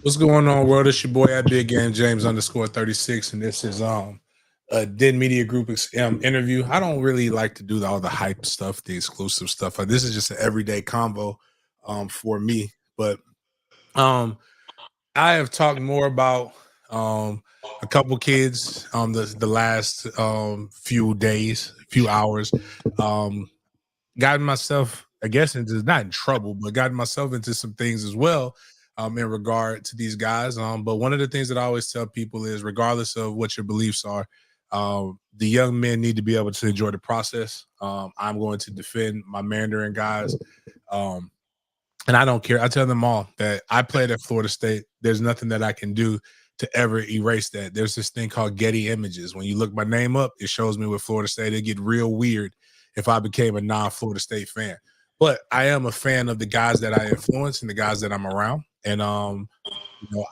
What's going on, world? It's your boy at Big Game James _36, and this is a Den Media Group interview. I don't really like to do all the hype stuff, the exclusive stuff. This is just an everyday convo for me. But I have talked more about a couple kids the last few days, few hours. Gotten myself, I guess, into not in trouble, but gotten myself into some things as well in regard to these guys. But one of the things that I always tell people is, regardless of what your beliefs are, the young men need to be able to enjoy the process. I'm going to defend my Mandarin guys. And I don't care. I tell them all that I played at Florida State. There's nothing that I can do to ever erase that. There's this thing called Getty Images. When you look my name up, it shows me with Florida State. It get real weird if I became a non-Florida State fan. But I am a fan of the guys that I influence and the guys that I'm around. And I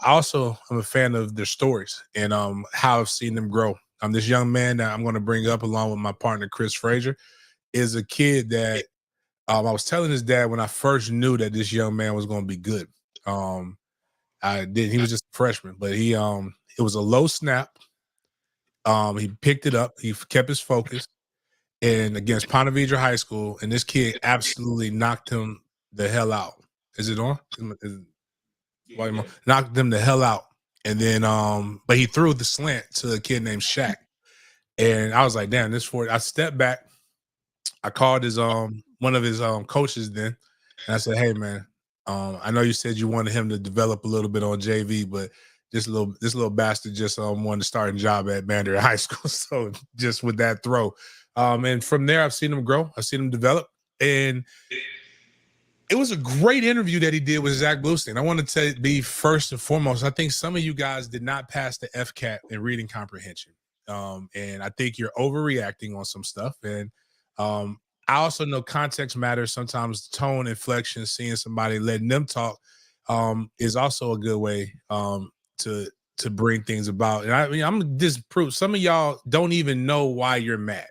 also am a fan of their stories and how I've seen them grow. This young man that I'm going to bring up along with my partner Chris Frazier is a kid that I was telling his dad when I first knew that this young man was going to be good. He was just a freshman, but it was a low snap. He picked it up. He kept his focus, and against Ponte Vedra High School, and this kid absolutely knocked him the hell out. Is it on? Knocked him the hell out, and then but he threw the slant to a kid named Shaq, and I was like, damn, I stepped back. I called his one of his coaches then, and I said, hey man, I know you said you wanted him to develop a little bit on JV, but this little bastard just wanted to start a job at Mandarin High School. So just with that throw. And from there, I've seen him grow. I've seen him develop. And it was a great interview that he did with Zach Bluestein. I want to be first and foremost, I think some of you guys did not pass the FCAT in reading comprehension. And I think you're overreacting on some stuff. And I also know context matters. Sometimes tone, inflection, seeing somebody, letting them talk is also a good way to bring things about. And I'm disproof. Some of y'all don't even know why you're mad.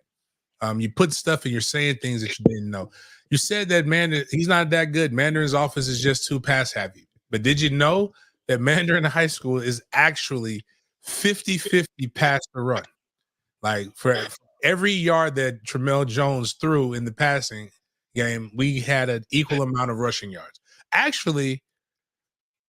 You put stuff and you're saying things that you didn't know. You said that he's not that good. Mandarin's offense is just too pass heavy. But did you know that Mandarin High School is actually 50-50 pass to run? Like for every yard that Tramell Jones threw in the passing game, we had an equal amount of rushing yards. Actually,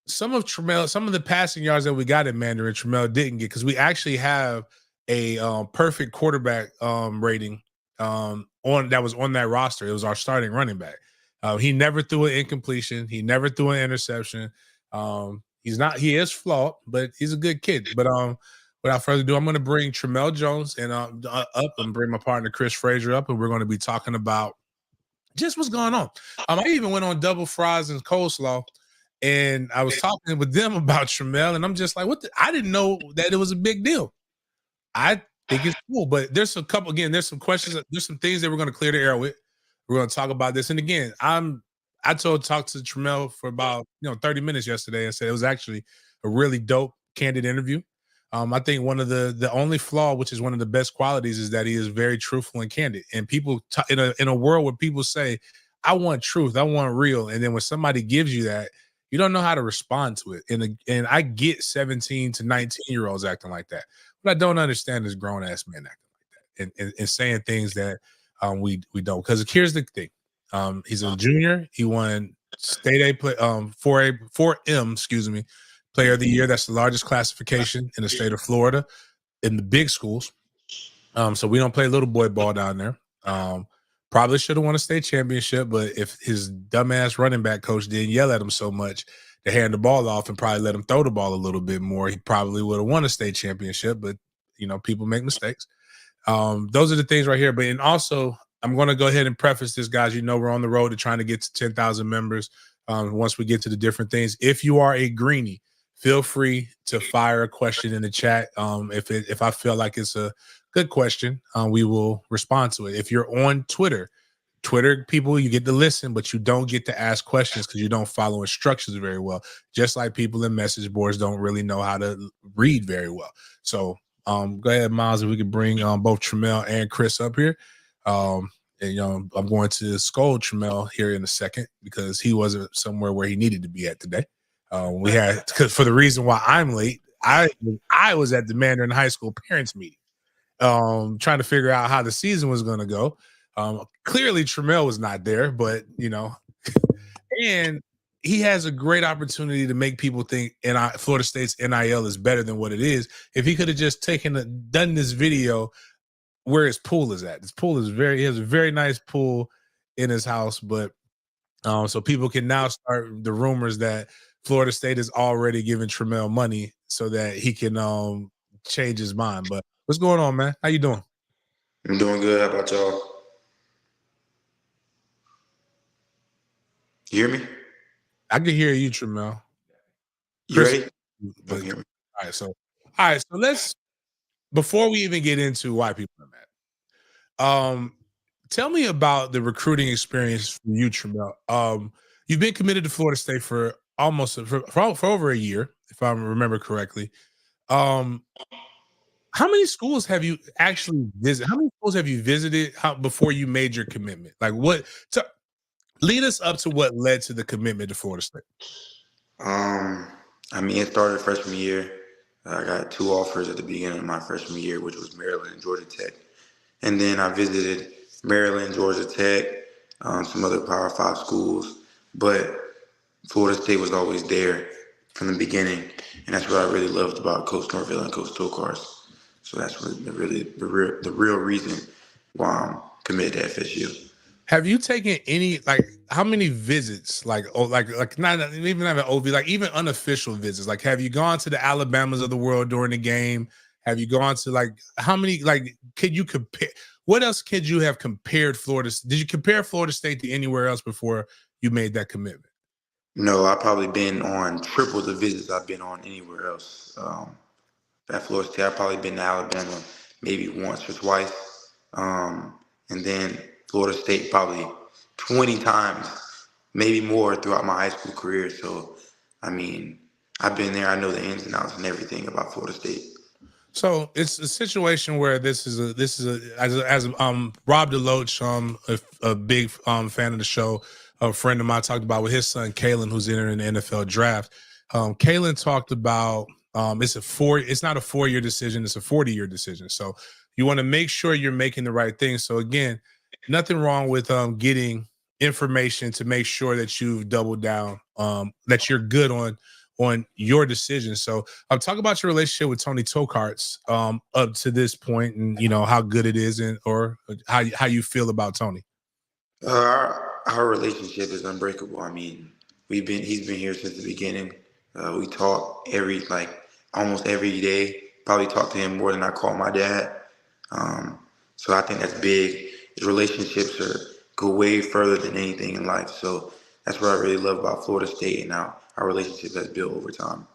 some of the passing yards that we got in Mandarin, Tramell didn't get, because we actually have a perfect quarterback rating that was on that roster. It was our starting running back. He never threw an incompletion. He never threw an interception. He is flawed, but he's a good kid. But without further ado, I'm going to bring Tramell Jones up and bring my partner Chris Frazier up, and we're going to be talking about just what's going on. I even went on double fries and coleslaw, and I was talking with them about Tramell, and I'm just like, I didn't know that it was a big deal. I think it's cool, but there's some questions, there's some things that we're going to clear the air with. We're going to talk about this. And again, I talked to Tramell for about 30 minutes yesterday and said it was actually a really dope, candid interview. I think one of the only flaw, which is one of the best qualities, is that he is very truthful and candid. And people in a world where people say, I want truth, I want real, and then when somebody gives you that, you don't know how to respond to it. And I get 17 to 19-year-olds acting like that. What I don't understand is grown-ass men acting like that and saying things that we don't. Because here's the thing. He's a junior. He won state A 4M, player of the year. That's the largest classification in the state of Florida in the big schools. So we don't play little boy ball down there. Probably should have won a state championship, but if his dumbass running back coach didn't yell at him so much to hand the ball off and probably let him throw the ball a little bit more, he probably would have won a state championship. But people make mistakes. Those are the things right here. But and also, I'm going to go ahead and preface this, guys. We're on the road to trying to get to 10,000 members. Once we get to the different things, if you are a greenie, feel free to fire a question in the chat. If I feel like it's a good question, we will respond to it. If you're on Twitter people, you get to listen, but you don't get to ask questions because you don't follow instructions very well. Just like people in message boards don't really know how to read very well. So go ahead, Miles, if we could bring both Tramell and Chris up here. I'm going to scold Tramell here in a second because he wasn't somewhere where he needed to be at today. We had because for the reason why I'm late, I was at the Mandarin High School parents meeting, trying to figure out how the season was going to go. Clearly, Tramell was not there, but and he has a great opportunity to make people think Florida State's NIL is better than what it is. If he could have just done this video where his pool is at. His pool is he has a very nice pool in his house, but so people can now start the rumors that Florida State is already giving Tramell money so that he can change his mind. But what's going on, man? How you doing? I'm doing good. How about y'all? You hear me? I can hear you, Tramell. You Chris, ready? but Okay. all right, so let's before we even get into why people are mad, tell me about the recruiting experience for you, Tramell. You've been committed to Florida State for almost for over a year, if I remember correctly. Um, how many schools have you actually visited? How many schools have you visited before you made your commitment? Like lead us up to what led to the commitment to Florida State. I mean, it started freshman year. I got 2 offers at the beginning of my freshman year, which was Maryland and Georgia Tech. And then I visited Maryland, Georgia Tech, some other Power 5 schools. But Florida State was always there from the beginning. And that's what I really loved about Coach Norville and Coach Tokars. So that's really the real reason why I'm committed to FSU. Have you taken how many visits, like not even have an OV, like even unofficial visits? Like, have you gone to the Alabamas of the world during the game? Have you gone to how many, could you compare? What else could you have compared Florida? Did you compare Florida State to anywhere else before you made that commitment? No, I've probably been on triple the visits I've been on anywhere else. At Florida State, I've probably been to Alabama maybe once or twice. And then Florida State probably 20 times, maybe more throughout my high school career. So, I mean, I've been there. I know the ins and outs and everything about Florida State. So it's a situation where this is as Rob DeLoach, a big fan of the show, a friend of mine talked about with his son Kalen, who's entering the NFL draft. Kalen talked about it's not a 4-year decision, it's a 40-year decision. So you want to make sure you're making the right thing. So again, nothing wrong with getting information to make sure that you've doubled down, that you're good on your decision. So talk about your relationship with Tony Tokarts up to this point, and how good it is, or how you feel about Tony. Our relationship is unbreakable. I mean, he's been here since the beginning. We talk almost every day. Probably talk to him more than I call my dad. So I think that's big. His relationships go way further than anything in life. So that's what I really love about Florida State and how our relationship has built over time.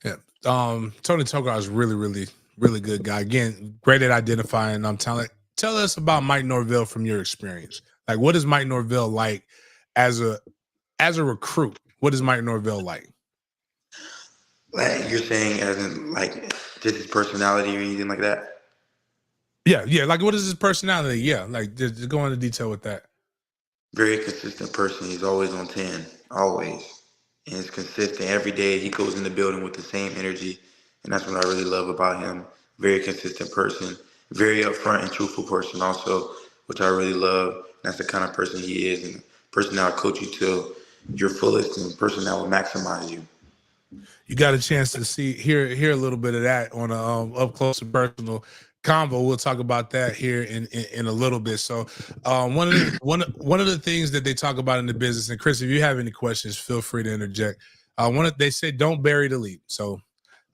Yeah. Tony Tokarts is really, really, really good guy. Again, great at identifying talent. Tell us about Mike Norvell from your experience. Like, what is Mike Norvell like as a recruit? What is Mike Norvell like? Like you're saying, as in just his personality or anything like that? Yeah. Like, what is his personality? Yeah, like just go into detail with that. Very consistent person. He's always on 10, always. And it's consistent. Every day he goes in the building with the same energy. And that's what I really love about him. Very consistent person. Very upfront and truthful person also, which I really love. That's the kind of person he is, and the person that will coach you to your fullest, and the person that will maximize you. You got a chance to hear a little bit of that on a up close and personal convo. We'll talk about that here in a little bit. So one of the things that they talk about in the business, and Chris, if you have any questions, feel free to interject. They say don't bury the lead. So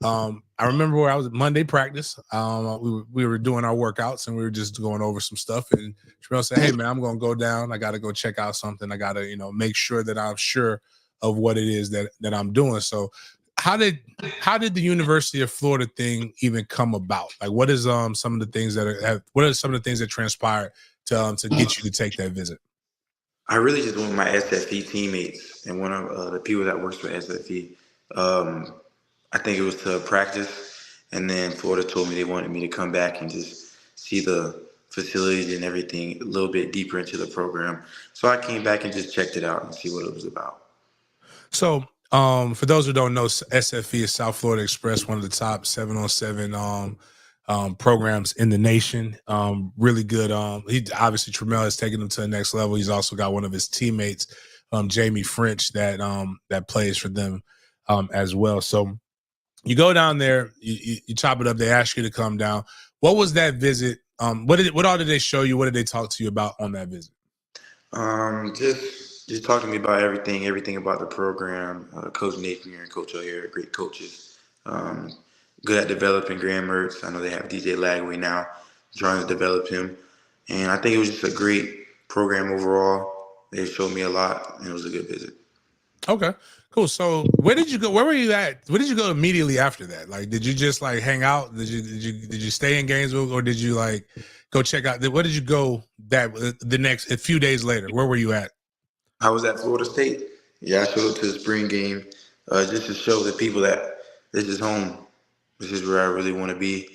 I remember where I was at Monday practice. We were doing our workouts and we were just going over some stuff. And Tramell said, "Hey man, I'm gonna go down. I got to go check out something. I got to make sure that I'm sure of what it is that I'm doing." So how did the University of Florida thing even come about? Like, what is some of the things what are some of the things that transpired to get you to take that visit? I really just went with my SFE teammates and one of the people that works for SFE. I think it was to practice, and then Florida told me they wanted me to come back and just see the facilities and everything a little bit deeper into the program. So I came back and just checked it out and see what it was about. So For those who don't know, SFE is South Florida Express, one of the top 7-on-7 programs in the nation. Really good. He obviously Tramell has taken him to the next level. He's also got one of his teammates, Jamie French, that plays for them as well. So you go down there, you chop it up. They ask you to come down. What was that visit? What all did they show you? What did they talk to you about on that visit? Just talking to me about everything about the program. Coach Napier and Coach O'Hare, great coaches. Good at developing Graham Mertz. I know they have DJ Lagway now, trying to develop him. And I think it was just a great program overall. They showed me a lot, and it was a good visit. Okay, cool. So where did you go? Where were you at? Where did you go immediately after that? Like, did you just like hang out? Did you stay in Gainesville, or did you like go check out? Where did you go the next a few days later? Where were you at? I was at Florida State. Yeah, I showed up to the spring game just to show the people that this is home. This is where I really want to be.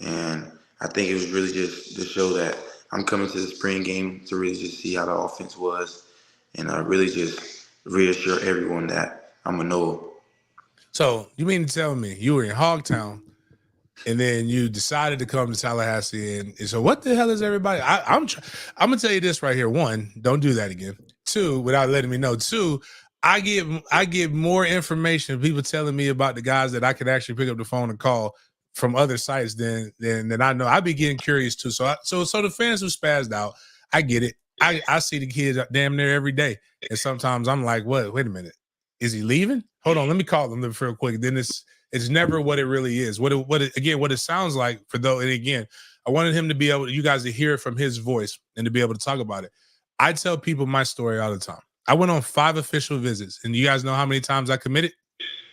And I think it was really just to show that I'm coming to the spring game to really just see how the offense was and really just reassure everyone that I'm a Noah. So you mean to tell me you were in Hogtown and then you decided to come to Tallahassee? And so what the hell is everybody? I'm gonna tell you this right here. One, don't do that again. Two, without letting me know. Two, I get more information, people telling me about the guys that I could actually pick up the phone and call from other sites than I know. I be getting curious too. So the fans who spazzed out, I get it. I see the kids damn near every day. And sometimes I'm like, what? Wait a minute. Is he leaving? Hold on, let me call them real quick. Then it's never what it really is. What it sounds like for though, and again, I wanted him to be able, you guys to hear it from his voice and to be able to talk about it. I tell people my story all the time. I went on 5 official visits, and you guys know how many times I committed?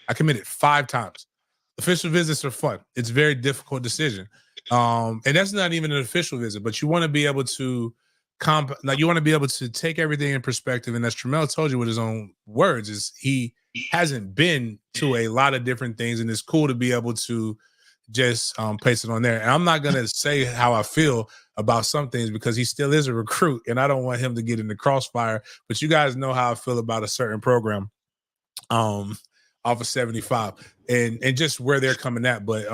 I committed 5 times. Official visits are fun. It's a very difficult decision. And that's not even an official visit, but you want to be able to you want to be able to take everything in perspective. And as Tramell told you with his own words, is he hasn't been to a lot of different things, and it's cool to be able to just place it on there. And I'm not gonna say how I feel about some things because he still is a recruit, and I don't want him to get in the crossfire. But you guys know how I feel about a certain program, off of 75, and just where they're coming at. But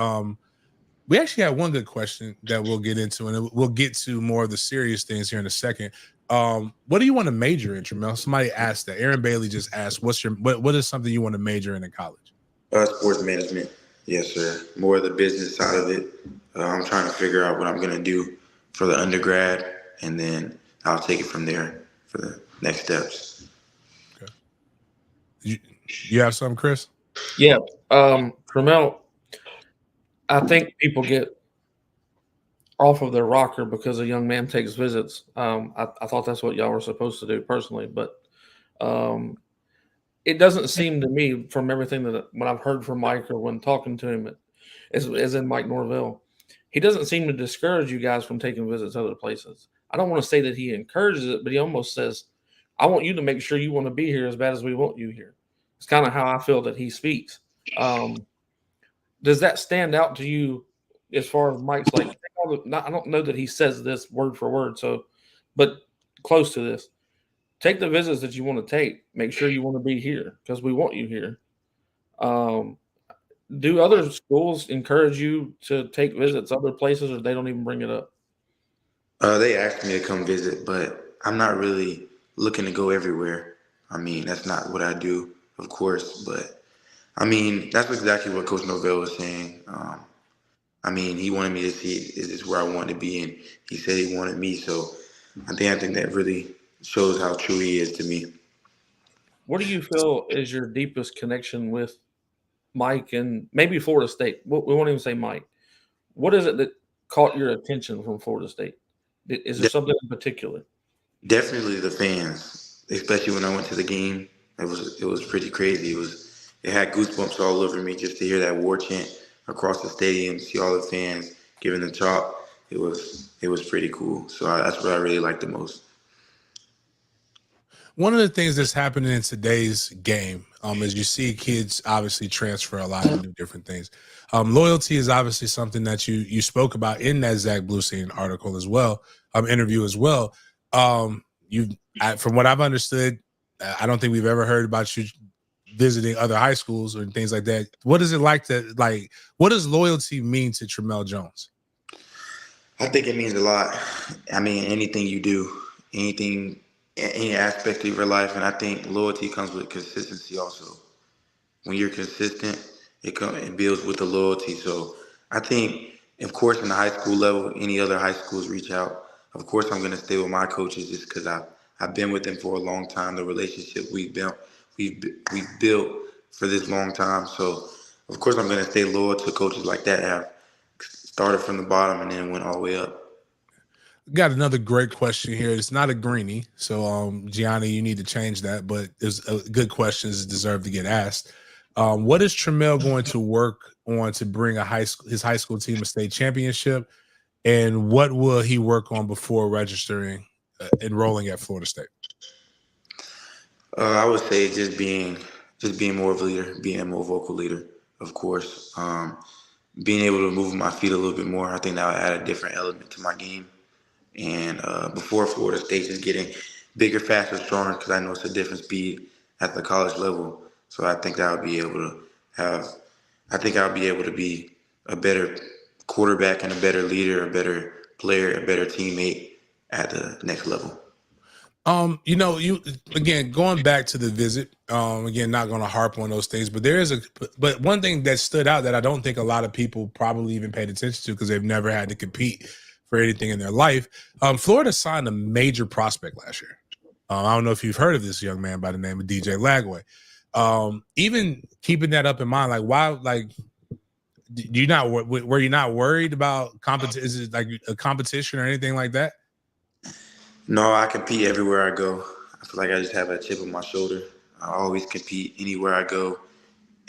we actually had one good question that we'll get into, and we'll get to more of the serious things here in a second. What do you want to major in, Tramell? Somebody asked that. Aaron Bailey just asked, what is something you want to major in college? Sports management. Yes, sir. More of the business side of it. I'm trying to figure out what I'm going to do for the undergrad, and then I'll take it from there for the next steps. Okay. You have something, Chris? Yeah. Tramell, I think people get off of their rocker because a young man takes visits. I thought that's what y'all were supposed to do personally, but it doesn't seem to me from everything that when I've heard from Mike or when talking to him, as in Mike Norvell, he doesn't seem to discourage you guys from taking visits other places. I don't want to say that he encourages it, but he almost says, I want you to make sure you want to be here as bad as we want you here. It's kind of how I feel that he speaks. Does that stand out to you as far as Mike's like, I don't know that he says this word for word, but close to this. Take the visits that you want to take. Make sure you want to be here because we want you here. Do other schools encourage you to take visits other places, or they don't even bring it up? They asked me to come visit, but I'm not really looking to go everywhere. I mean, that's not what I do, of course, but I mean, that's exactly what Coach Norvell was saying. I mean, he wanted me to see, is this where I wanted to be? And he said he wanted me. So I think that really shows how true he is to me. What do you feel is your deepest connection with Mike and maybe Florida State? We won't even say Mike. What is it that caught your attention from Florida State? Is there something in particular? Definitely the fans, especially when I went to the game. It was pretty crazy. It had goosebumps all over me just to hear that war chant across the stadium, see all the fans giving the chop. It was pretty cool. So that's what I really liked the most. One of the things that's happening in today's game is you see kids obviously transfer a lot and do different things. Loyalty is obviously something that you spoke about in that Zach Bluestein article as well, interview as well. From what I've understood, I don't think we've ever heard about you visiting other high schools or things like that. What is it like to what does loyalty mean to Tramell Jones? I think it means a lot. I mean, anything you do, anything, any aspect of your life, and I think loyalty comes with consistency also. When you're consistent, it builds with the loyalty. So I think, of course, in the high school level, any other high schools reach out. Of course, I'm going to stay with my coaches just because I've been with them for a long time. The relationship we've built for this long time. So of course, I'm going to stay loyal to coaches like that have started from the bottom and then went all the way up. Got another great question here. It's not a greenie, so Gianni, you need to change that. But it's good questions deserve to get asked. What is Tramell going to work on to bring his high school team a state championship, and what will he work on before enrolling at Florida State? I would say just being more of a leader, being a more vocal leader, of course. Being able to move my feet a little bit more, I think that would add a different element to my game. And before Florida State, just getting bigger, faster, stronger, because I know it's a different speed at the college level. So I think I'll be able to be a better quarterback and a better leader, a better player, a better teammate at the next level. You again going back to the visit. Again, not going to harp on those things, but one thing that stood out that I don't think a lot of people probably even paid attention to because they've never had to compete for anything in their life. Florida signed a major prospect last year. I don't know if you've heard of this young man by the name of DJ Lagway. Even keeping that up in mind, like why, like, were you not worried about competition? Is it like a competition or anything like that? No, I compete everywhere I go. I feel like I just have a chip on my shoulder. I always compete anywhere I go,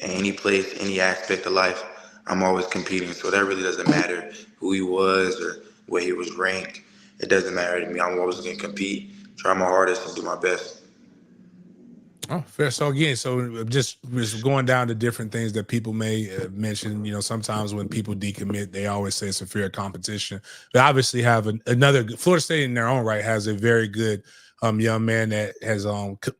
any place, any aspect of life. I'm always competing, so that really doesn't matter who he was or where he was ranked. It doesn't matter to me. I'm always going to compete, try my hardest, and do my best. Oh, fair. So again, just going down to different things that people may mention. Sometimes when people decommit, they always say it's a fair competition. They obviously have another Florida State in their own right has a very good young man that has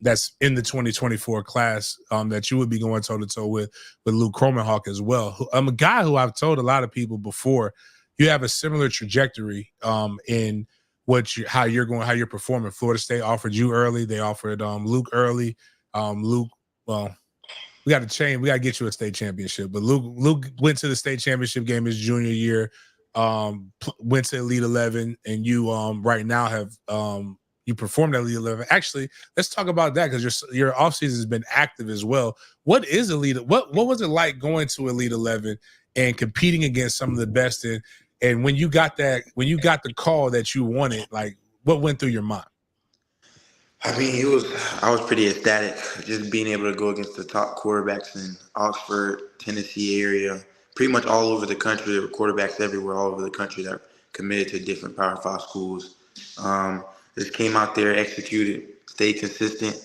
that's in the 2024 class that you would be going toe to toe with Luke Cromenhawk as well. I'm a guy who I've told a lot of people before. You have a similar trajectory in how you're performing. Florida State offered you early. They offered Luke early. Luke, well, we got to get you a state championship. But Luke went to the state championship game his junior year, went to Elite 11, and you right now have you performed at Elite 11. Actually, let's talk about that because your offseason has been active as well. What is Elite? What was it like going to Elite 11 and competing against some of the best? And when you got the call that you wanted, like what went through your mind? I mean, I was pretty ecstatic just being able to go against the top quarterbacks in Oxford, Tennessee area, pretty much all over the country. There were quarterbacks everywhere, all over the country that committed to different Power 5 schools. Just came out there, executed, stayed consistent.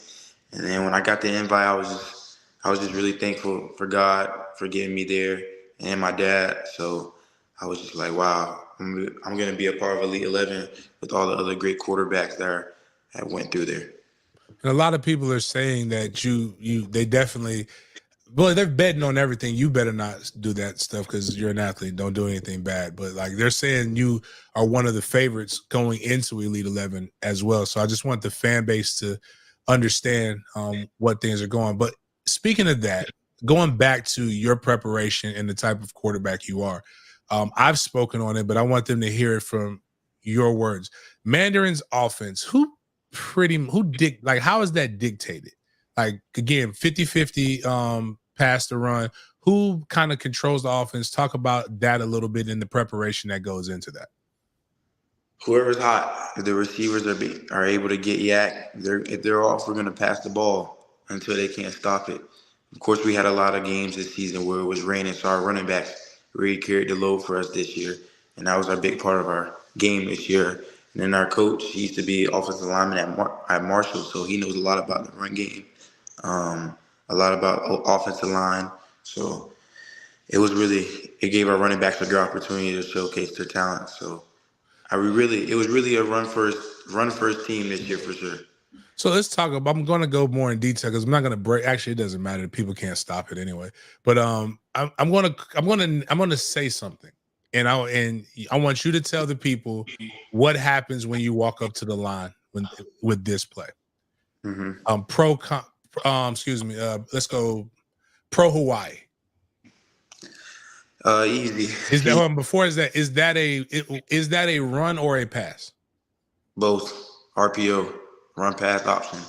And then when I got the invite, I was just really thankful for God for getting me there and my dad. So I was just like, wow, I'm going to be a part of Elite 11 with all the other great quarterbacks that went through there. And a lot of people are saying that they definitely, well, they're betting on everything. You better not do that stuff because you're an athlete. Don't do anything bad. But like they're saying you are one of the favorites going into Elite 11 as well. So I just want the fan base to understand what things are going. But speaking of that, going back to your preparation and the type of quarterback you are, I've spoken on it, but I want them to hear it from your words. Mandarin's offense, how is that dictated? Like, again, 50-50 pass to run. Who kind of controls the offense? Talk about that a little bit in the preparation that goes into that. Whoever's hot, if the receivers are able to get yak, if they're off, we're going to pass the ball until they can't stop it. Of course, we had a lot of games this season where it was raining, so our running backs really carried the load for us this year, and that was a big part of our game this year. And then our coach, he used to be offensive lineman at Marshall, so he knows a lot about the run game, a lot about offensive line. So it gave our running backs a good opportunity to showcase their talent. So it was really a run first team this year for sure. So let's talk about. I'm going to go more in detail because I'm not going to break. Actually, it doesn't matter. People can't stop it anyway. But I'm going to say something, and I want you to tell the people what happens when you walk up to the line with this play. Mm-hmm. Excuse me. Let's go pro Hawaii. Easy. Is that before? Is that a run or a pass? Both RPO, run pass option.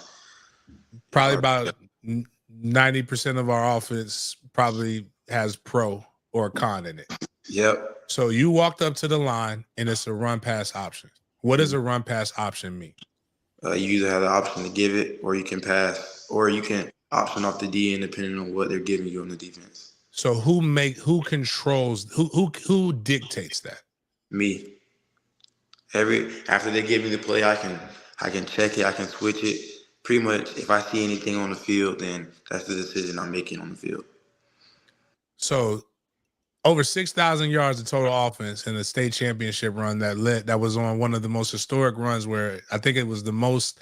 Probably about 90% of our offense probably has pro or con in it. Yep. So you walked up to the line and it's a run pass option. What does a run pass option mean? You either have the option to give it, or you can pass, or you can option off the DN depending on what they're giving you on the defense. So who controls who dictates that? Me. After they give me the play, I can check it, I can switch it. Pretty much, if I see anything on the field, then that's the decision I'm making on the field. So over 6,000 yards of total offense in a state championship run that was on one of the most historic runs where I think it was the most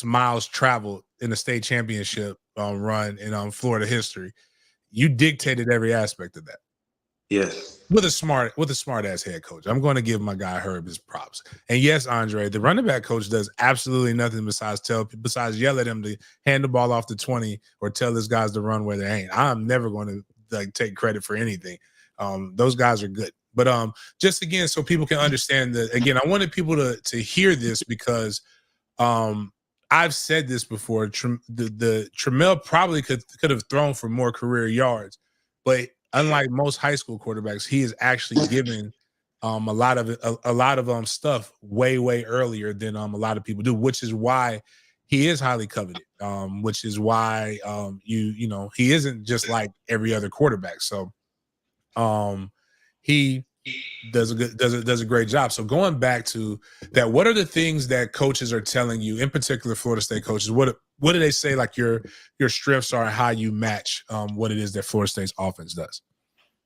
miles traveled in a state championship run in Florida history. You dictated every aspect of that. Yes. With a smart ass head coach. I'm going to give my guy Herb his props. And yes, Andre, the running back coach does absolutely nothing besides yell at him to hand the ball off the 20 or tell his guys to run where they ain't. I'm never going to take credit for anything. Those guys are good. But just again, so people can understand that, again, I wanted people to hear this because I've said this before. The Tramell probably could have thrown for more career yards, but unlike most high school quarterbacks, he is actually given a lot of stuff way earlier than a lot of people do, which is why he is highly coveted. Which is why he isn't just like every other quarterback. So he does a great job. So going back to that, what are the things that coaches are telling you, in particular Florida State coaches? What do they say like your strengths are and how you match what it is that Florida State's offense does?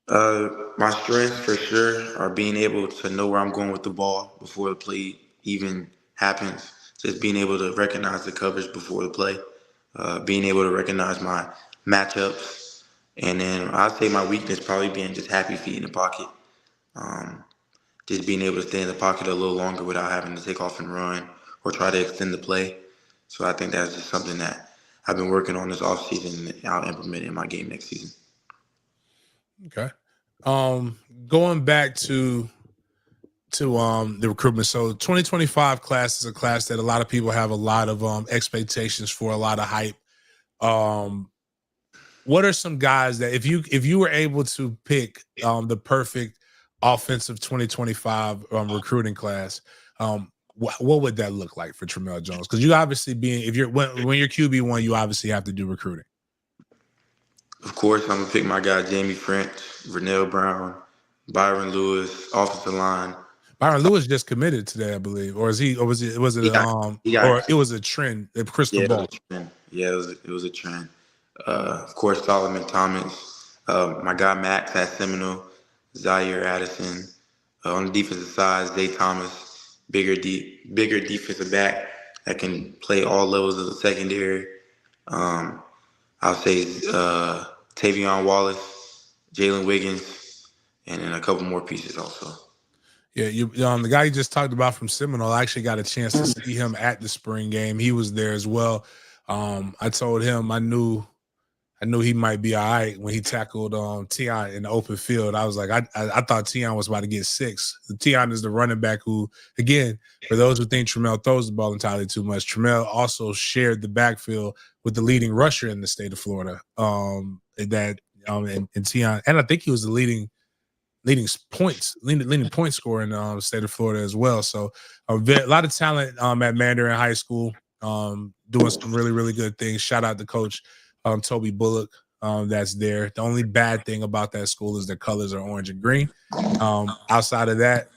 My strengths for sure are being able to know where I'm going with the ball before the play even happens. Just being able to recognize the coverage before the play, being able to recognize my matchups, and then I'd say my weakness probably being just happy feet in the pocket. Just being able to stay in the pocket a little longer without having to take off and run or try to extend the play. So I think that's just something that I've been working on this offseason and I'll implement in my game next season. Okay. Going back to the recruitment. So 2025 class is a class that a lot of people have a lot of expectations for, a lot of hype. What are some guys that if you were able to pick the perfect offensive 2025 recruiting class, what would that look like for Tramell Jones? Because you obviously when you're QB1, you obviously have to do recruiting. Of course, I'm gonna pick my guy Jamie French, Vernell Brown, Byron Lewis, offensive line. Byron Lewis just committed today, I believe, or was it it was a trend, a crystal ball? It was a trend. Of course, Solomon Thomas, my guy Max at Seminole, Zaire Addison. On the defensive side, Zay Thomas, bigger defensive back that can play all levels of the secondary. I'll say Tavion Wallace, Jalen Wiggins, and then a couple more pieces also. Yeah, the guy you just talked about from Seminole, I actually got a chance to see him at the spring game. He was there as well. I told him I knew he might be all right when he tackled Tion in the open field. I was like, I thought Tion was about to get 6. Tion is the running back who, again, for those who think Tramell throws the ball entirely too much, Tramell also shared the backfield with the leading rusher in the state of Florida. And Tion, and I think he was the leading point scorer in the state of Florida as well. So a lot of talent at Mandarin High School, doing some really, really good things. Shout out to Coach Toby Bullock, that's there. The only bad thing about that school is their colors are orange and green. Outside of that,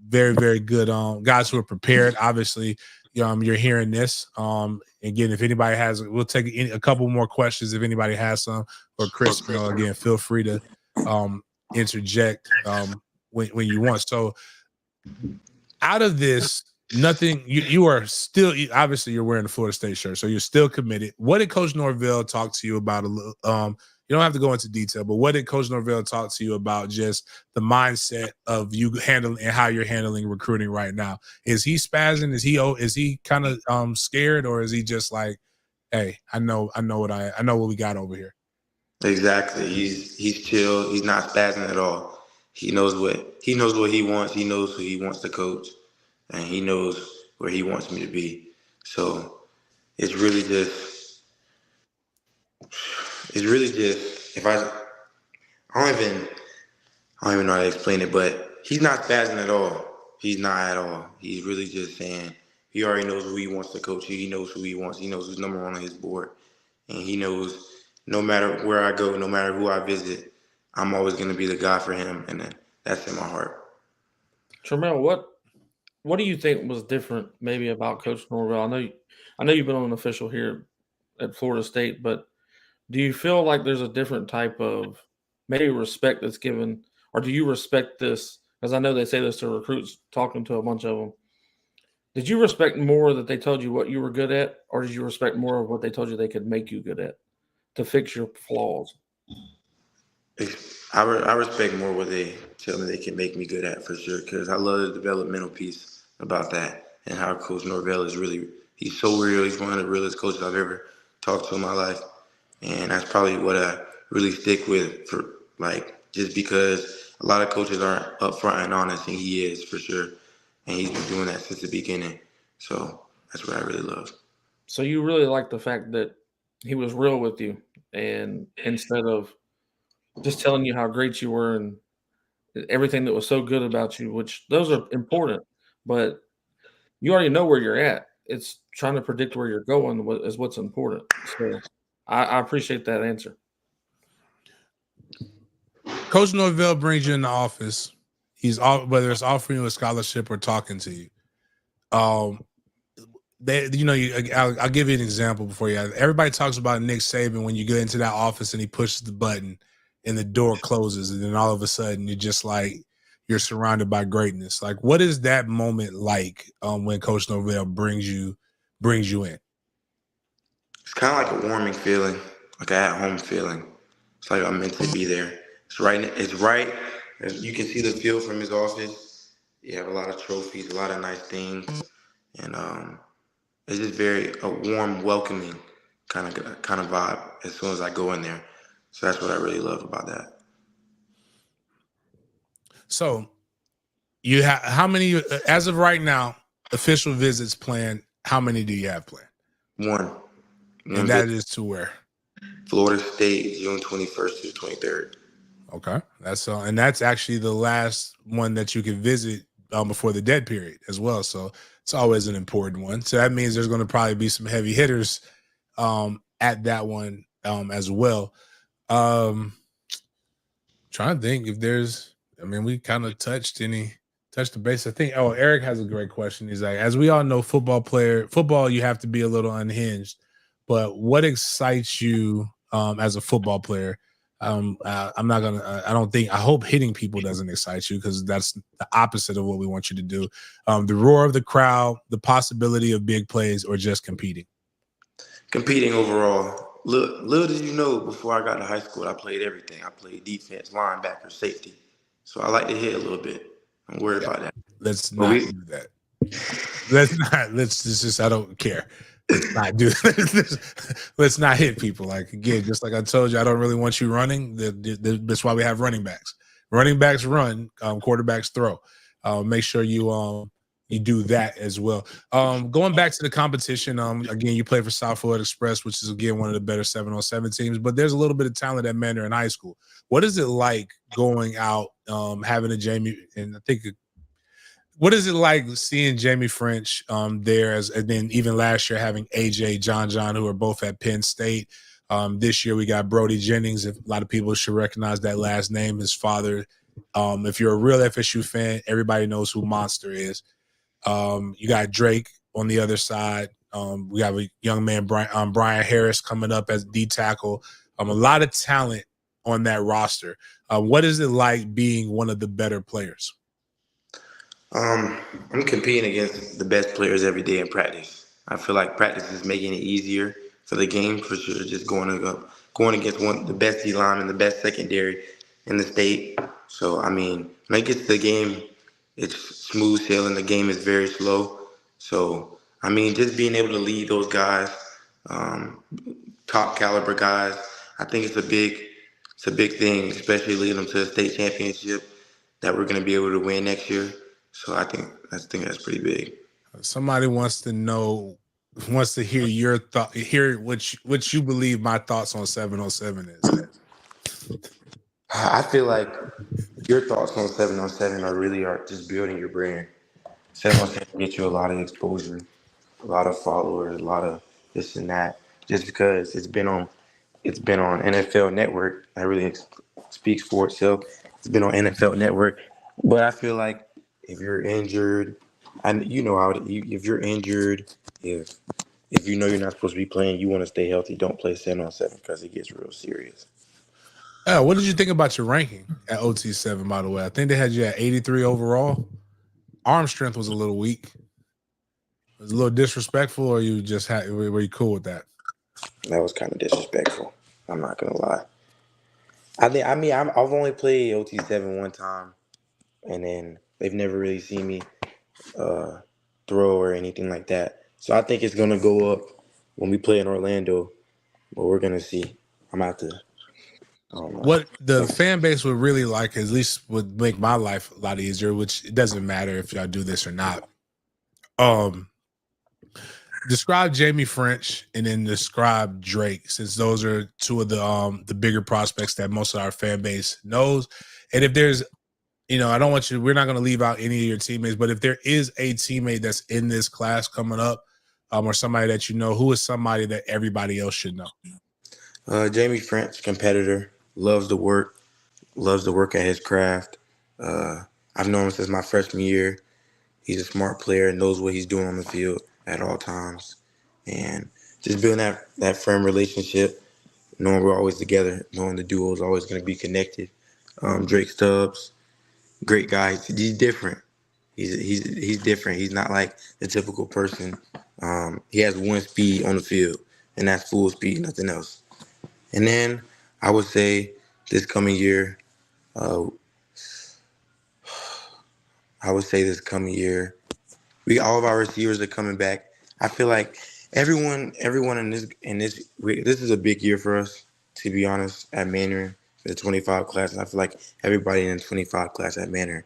very, very good guys who are prepared. Obviously, you're hearing this. Again, if anybody has, we'll take a couple more questions if anybody has some. Or Chris, again, feel free to interject when you want. So out of this, nothing. You are still obviously you're wearing the Florida State shirt, so you're still committed. What did Coach Norvell talk to you about? A little, you don't have to go into detail, but what did Coach Norvell talk to you about? Just the mindset of you handling and how you're handling recruiting right now. Is he spazzing? Is he kind of scared, or is he just like, hey, I know what we got over here. Exactly. He's chill. He's not spazzing at all. He knows what he wants. He knows who he wants to coach, and he knows where he wants me to be. So it's really just if I don't even know how to explain it, but he's not spazzing at all. He's not at all. He's really just saying he already knows who he wants to coach. He knows who he wants. He knows who's number one on his board, and he knows no matter where I go, no matter who I visit, I'm always going to be the guy for him, and that's in my heart. Tramell, what do you think was different maybe about Coach Norvell? I know you've been on an official here at Florida State, but do you feel like there's a different type of maybe respect that's given, or do you respect this? Because I know they say this to recruits, talking to a bunch of them. Did you respect more that they told you what you were good at, or did you respect more of what they told you they could make you good at to fix your flaws? I respect more what they tell me they can make me good at, for sure, because I love the developmental piece about that and how Coach Norvell is he's so real. He's one of the realest coaches I've ever talked to in my life. And that's probably what I really stick with, for just because a lot of coaches aren't upfront and honest, and he is, for sure. And he's been doing that since the beginning. So that's what I really love. So you really like the fact that he was real with you, and instead of just telling you how great you were and everything that was so good about you, which those are important, but you already know where you're at. It's trying to predict where you're going is what's important. So I appreciate that answer. Coach Norvell brings you in the office. Whether it's offering you a scholarship or talking to you. I'll give you an example before you. Everybody talks about Nick Saban when you get into that office and he pushes the button and the door closes, and then all of a sudden you're just like you're surrounded by greatness. Like, what is that moment like when Coach Norvell brings you in? It's kind of like a warming feeling, like an at-home feeling. It's like I'm meant to be there. It's right. It's right. You can see the feel from his office. You have a lot of trophies, a lot of nice things, and it's just a warm, welcoming kind of vibe as soon as I go in there. So that's what I really love about that. So you have how many as of right now official visits planned? How many do you have planned? One and that is to where? Florida State, June 21st to 23rd. Okay, and that's actually the last one that you can visit before the dead period as well. So it's always an important one. So that means there's going to probably be some heavy hitters at that one as well. Trying to think if there's. I mean, we kind of touched the base. I think. Oh, Eric has a great question. He's like, as we all know, football, you have to be a little unhinged. But what excites you as a football player? I hope hitting people doesn't excite you, because that's the opposite of what we want you to do. The roar of the crowd, the possibility of big plays, or just competing. Competing overall. Little did you know, before I got to high school, I played everything. I played defense, linebacker, safety. So I like to hit a little bit. I'm worried about that. Let's not do that. I don't care. Let's not do let's not hit people. Like, again, just like I told you, I don't really want you running. That's why we have running backs. Running backs run, quarterbacks throw. Make sure you do that as well. Going back to the competition, again, you play for South Florida Express, which is, again, one of the better 7-on-7 teams, but there's a little bit of talent at Mandarin High School. What is it like going out, having a Jamie, and I think what is it like seeing Jamie French there, and then even last year having AJ, John, who are both at Penn State. This year we got Brody Jennings. A lot of people should recognize that last name, his father. If you're a real FSU fan, everybody knows who Monster is. You got Drake on the other side. We have a young man, Brian Harris, coming up as D tackle. A lot of talent on that roster. What is it like being one of the better players? I'm competing against the best players every day in practice. I feel like practice is making it easier for the game for sure. Just going against the best D line and the best secondary in the state. So I mean, when I get to the game, it's smooth sailing. The game is very slow. So I mean, just being able to lead those guys, um, top caliber guys, I think it's a big thing, especially leading them to a state championship that we're going to be able to win next year. So I think that's pretty big. Somebody wants to hear your thought, hear what you believe my thoughts on 707 is. I feel like your thoughts on 707 are just building your brand. 707 gets you a lot of exposure, a lot of followers, a lot of this and that. Just because it's been on NFL Network. That really speaks for itself. It's been on NFL Network, but I feel like if you're injured, and you know if you're injured, if you know you're not supposed to be playing, you want to stay healthy. Don't play 7-on-7 because it gets real serious. What did you think about your ranking at OT7, by the way? I think they had you at 83 overall. Arm strength was a little weak. It was a little disrespectful, or were you cool with that? That was kind of disrespectful. I'm not gonna lie. I've only played OT7 one time, and then they've never really seen me uh, throw or anything like that. So I think it's gonna go up when we play in Orlando, but we're gonna see. I'm out to. I don't know. What the fan base would really like, at least would make my life a lot easier, which it doesn't matter if y'all do this or not. Describe Jamie French and then describe Drake, since those are two of the bigger prospects that most of our fan base knows. And if there's, I don't want you, we're not going to leave out any of your teammates, but if there is a teammate that's in this class coming up, or somebody that you know, who is somebody that everybody else should know? Jamie French, competitor, loves to work at his craft. I've known him since my freshman year. He's a smart player, knows what he's doing on the field at all times. And just building that firm relationship, knowing we're always together, knowing the duo is always going to be connected. Drake Stubbs, great guy. He's different. He's different. He's not like the typical person. He has one speed on the field, and that's full speed, nothing else. And then I would say this coming year, uh, all of our receivers are coming back. I feel like everyone this is a big year for us, to be honest, at Mandarin, the 25 class. And I feel like everybody in the 25 class at Mandarin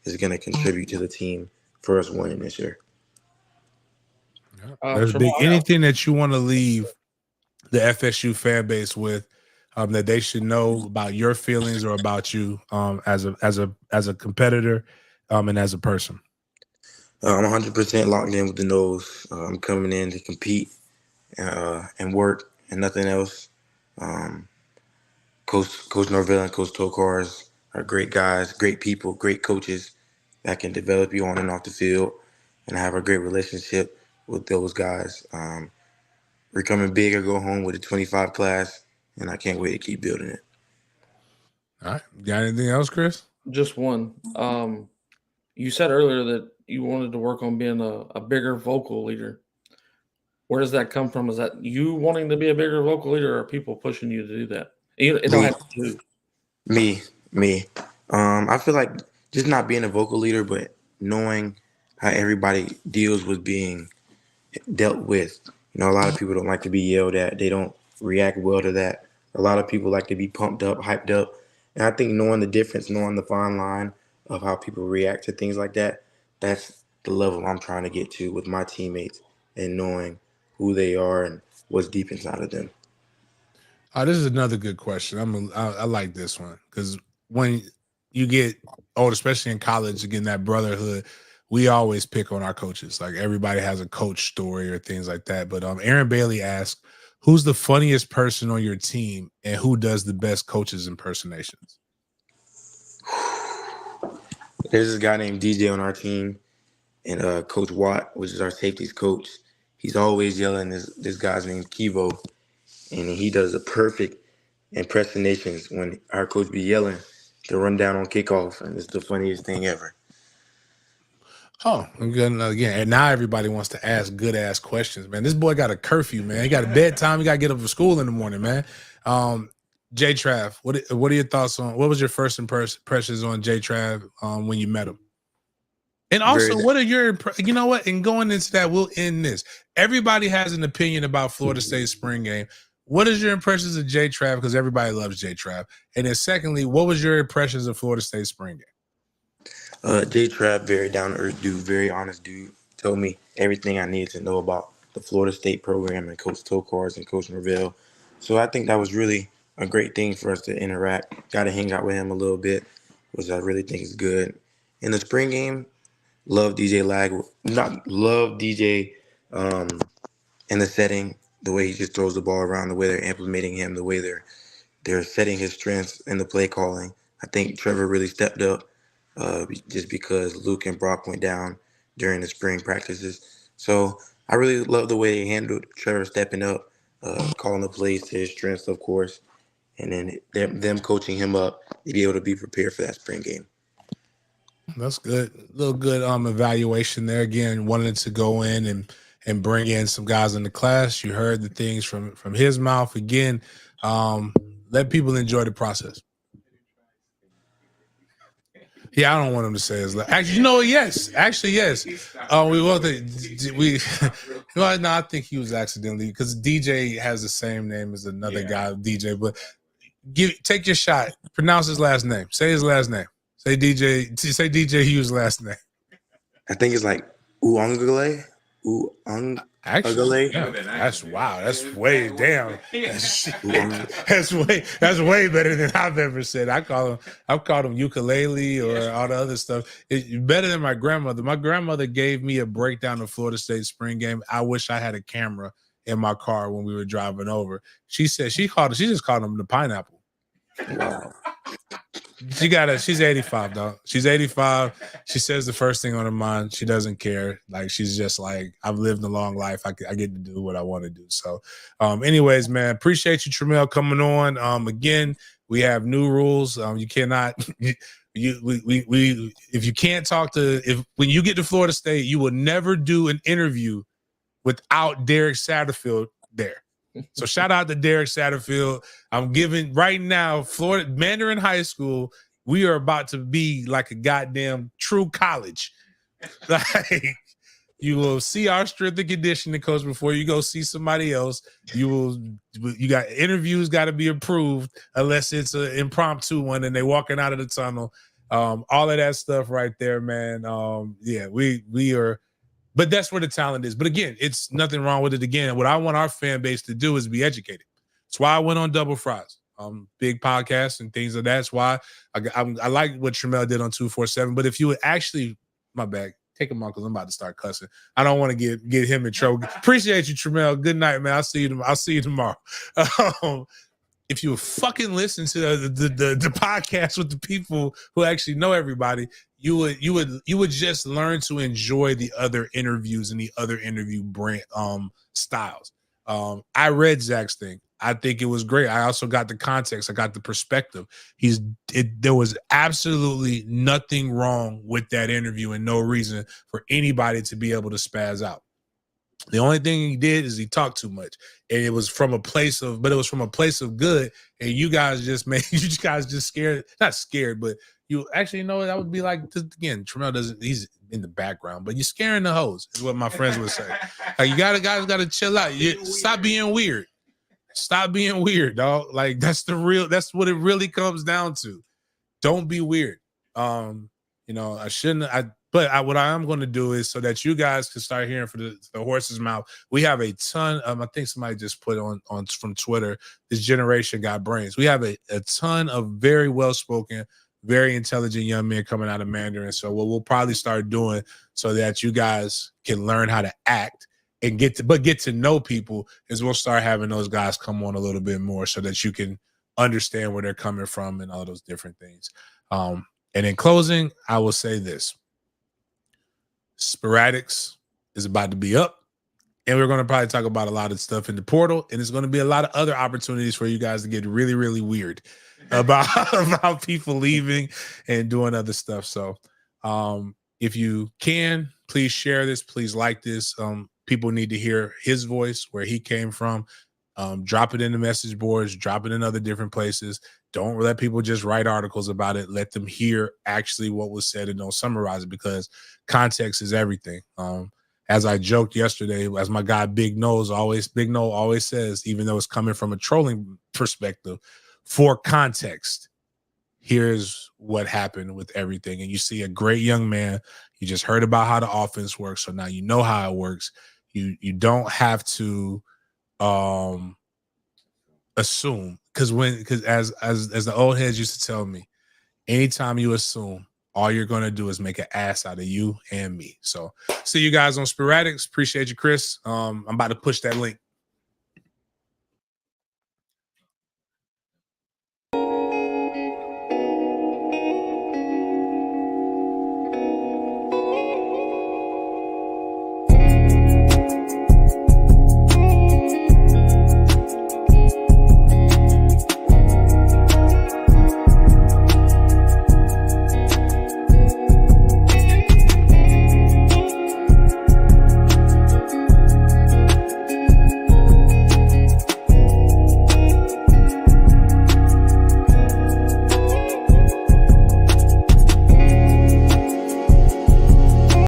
is going to contribute to the team for us winning this year. There's big anything that you want to leave the FSU fan base with, that they should know about your feelings or about you, as a competitor, and as a person. I'm 100% locked in with the nose. I'm coming in to compete and work and nothing else. Coach Norvell and Coach Tokars are great guys, great people, great coaches that can develop you on and off the field, and I have a great relationship with those guys. We're coming big or go home with a 25 class, and I can't wait to keep building it. All right. Got anything else, Chris? Just one. You said earlier that you wanted to work on being a bigger vocal leader. Where does that come from? Is that you wanting to be a bigger vocal leader, or are people pushing you to do that? It don't have to do. Me. I feel like just not being a vocal leader, but knowing how everybody deals with being dealt with. A lot of people don't like to be yelled at. They don't react well to that. A lot of people like to be pumped up, hyped up. And I think knowing the difference, knowing the fine line of how people react to things like that, that's the level I'm trying to get to with my teammates, and knowing who they are and what's deep inside of them. This is another good question. I like this one, because when you get old, especially in college, again, that brotherhood, we always pick on our coaches. Like, everybody has a coach story or things like that. But Aaron Bailey asked, who's the funniest person on your team, and who does the best coaches impersonations? There's this guy named DJ on our team, and Coach Watt, which is our safeties coach, he's always yelling this guy's named Kivo, and he does the perfect impersonations when our coach be yelling to run down on kickoff, and it's the funniest thing ever. Oh, again, and now everybody wants to ask good ass questions, man. This boy got a curfew, man. He got a bedtime. He got to get up for school in the morning, man. J Trav, what are your thoughts on what was your first impressions on J Trav when you met him? And also, what are your, you know what? And going into that, we'll end this. Everybody has an opinion about Florida State spring game. What is your impressions of J Trav? Because everybody loves J Trav. And then secondly, what was your impressions of Florida State spring game? J Trap, very down to earth dude, very honest dude. Told me everything I needed to know about the Florida State program and Coach Tokars and Coach Norvell. So I think that was really a great thing for us to interact. Got to hang out with him a little bit, which I really think is good. In the spring game, love DJ love DJ in the setting, the way he just throws the ball around, the way they're implementing him, the way they're setting his strengths in the play calling. I think Trevor really stepped up just because Luke and Brock went down during the spring practices. So I really love the way they handled Trevor stepping up, calling the plays to his strengths, of course, and then them coaching him up to be able to be prepared for that spring game. That's good. A little good evaluation there. Again, wanted to go in and bring in some guys in the class. You heard the things from his mouth. Again, let people enjoy the process. Yeah, I don't want him to say his last. Actually, you know, yes. Actually, yes. We well, no, I think he was accidentally because DJ has the same name as another guy, DJ. But take your shot. Pronounce his last name. Say his last name. Say DJ Hughes' last name. I think it's like Uangale. Actually, yeah, that's wow. That's way damn. That's way better than I've ever said. I've called him ukulele or all the other stuff. It's better than my grandmother. My grandmother gave me a breakdown of Florida State spring game. I wish I had a camera in my car when we were driving over. She said she just called him the pineapple. Wow. She's 85, dog. She's 85. She says the first thing on her mind. She doesn't care. Like, she's just like, I've lived a long life. I get to do what I want to do. So, anyways, man, appreciate you, Tramell, coming on. Again, we have new rules. You cannot, if you can't when you get to Florida State, you will never do an interview without Derek Satterfield there. So shout out to Derek Satterfield. I'm giving right now, Florida Mandarin High School, we are about to be like a goddamn true college. Like, you will see our strength and conditioning coach before you go see somebody else. You got interviews got to be approved unless it's an impromptu one and they walking out of the tunnel. All of that stuff right there, man. Yeah, we are. But that's where the talent is. But again, it's nothing wrong with it. Again, what I want our fan base to do is be educated. That's why I went on Double Fries, big podcasts and things like that. That's why I like what Tramell did on 247. But if you would actually, my bad, take him on because I'm about to start cussing. I don't want to get him in trouble. Appreciate you, Tramell. Good night, man. I'll see you tomorrow. If you fucking listen to the podcast with the people who actually know everybody, you would just learn to enjoy the other interviews and the other interview brand styles. I read Zach's thing. I think it was great. I also got the context. I got the perspective. There was absolutely nothing wrong with that interview and no reason for anybody to be able to spaz out. The only thing he did is he talked too much, and it was from a place of good. And you guys just scared, not scared, but you actually know that would be like, again, Tramell he's in the background, but you're scaring the hoes is what my friends would say. Like, guys got to chill out. Stop being weird. Stop being weird, dog. Like, that's what it really comes down to. Don't be weird. What I am going to do is so that you guys can start hearing from the horse's mouth. We have a ton. I think somebody just put on from Twitter. This generation got brains. We have a ton of very well spoken, very intelligent young men coming out of Mandarin. So what we'll probably start doing so that you guys can learn how to act and get to know people is we'll start having those guys come on a little bit more so that you can understand where they're coming from and all those different things. And in closing, I will say this. Sporadics is about to be up, and we're going to probably talk about a lot of stuff in the portal, and there's going to be a lot of other opportunities for you guys to get really, really weird about people leaving and doing other stuff. So, if you can, please share this. Please like this. People need to hear his voice, where he came from. Drop it in the message boards, drop it in other different places. Don't let people just write articles about it. Let them hear actually what was said and don't summarize it, because context is everything. As I joked yesterday, as my guy Big No always says, even though it's coming from a trolling perspective, for context, here's what happened with everything. And you see a great young man. You just heard about how the offense works, so now you know how it works. You don't have to assume, because as the old heads used to tell me, anytime you assume, all you're going to do is make an ass out of you and me. So see you guys on Sporadics. Appreciate you, Chris. I'm about to push that link.